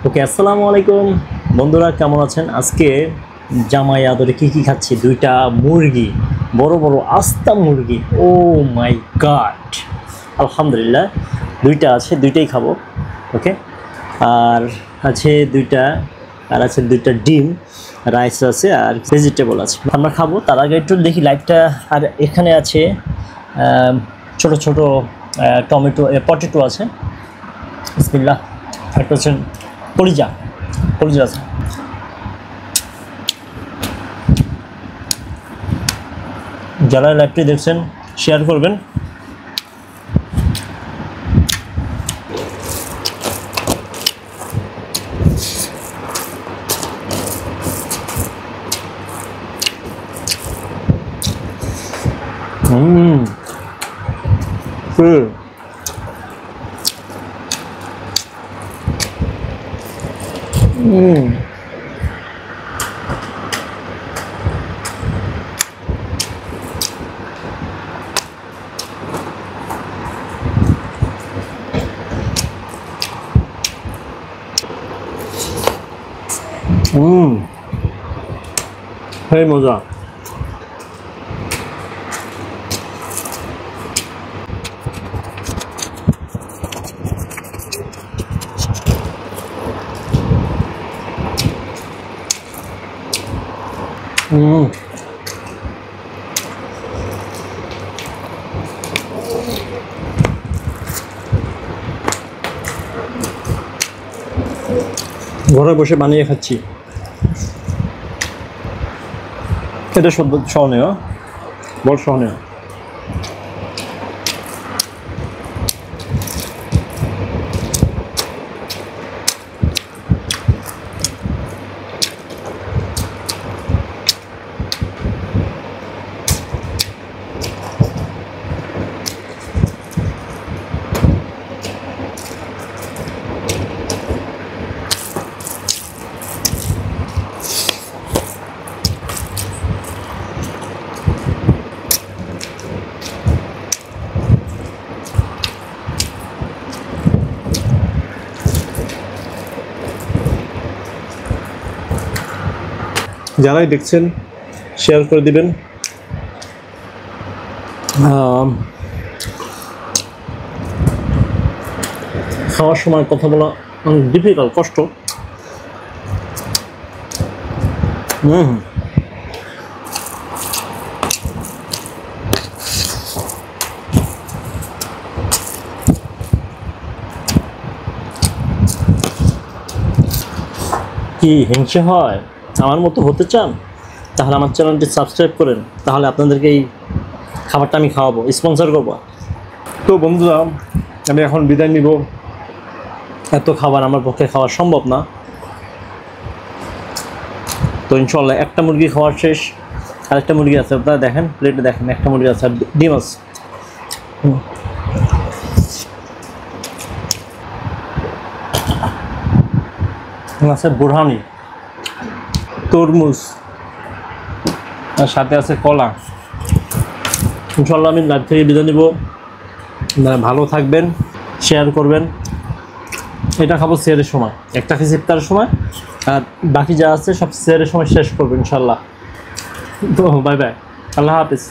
ওকে, আসসালামু আলাইকুম বন্ধুরা, কেমন আছেন? আজকে জামাই আদরে কি খাচ্ছি? দুইটা মুরগি, বড় বড় আস্তা মুরগি। ও মাই গড, আলহামদুলিল্লাহ দুইটা আছে, দুইটাই খাবো। ওকে, আর আছে দুইটা, আর আছে দুইটা ডিম, রাইস আছে আর ভেজিটেবল আছে, আমরা খাবো। তার আগে একটু দেখি লাইটটা। আর এখানে আছে ছোট ছোট টমেটো, পটেটো আছে। বিসমিল্লাহ। একটা হচ্ছে কলিজা আছে। যারা লাইভটি দেখছেন শেয়ার করবেন। সেই মজা। ঘরে বসে বানিয়ে খাচ্ছি, এটা সহনীয়, বড় সহনীয়। যারাই দেখছেন শেয়ার করে দিবেন। খাওয়ার সময় কথা বলা অনেক ডিফিকাল্ট, কষ্ট। কি হিংসে হয়? আমার মতো হতে চান? তাহলে আমার চ্যানেলটি সাবস্ক্রাইব করেন, তাহলে আপনাদেরকে এই খাবারটা আমি খাওয়াবো, স্পন্সর করবো। তো বন্ধুরা, আমি এখন বিদায় নিব। এত খাবার আমার পক্ষে খাওয়া সম্ভব না। তো ইনশাল্লাহ একটা মুরগি খাওয়ার শেষ, আরেকটা মুরগি আছে, আপনারা দেখেন প্লেটে দেখেন, একটা মুরগি আছে আর ডিম আছে। আছে বুরহানি, তরমুজ, আর সাথে আছে কলা। ইনশাল্লাহ আমি লাইভ থেকে বিদায় নিব। ভালো থাকবেন, শেয়ার করবেন। এটা খাবো সেহরের সময়, একটা খেয়েছি ইফতারের সময়, আর বাকি যা আছে সব সেহরের সময় শেষ করবো ইনশাল্লাহ। তো বাই বাই, আল্লাহ হাফিজ।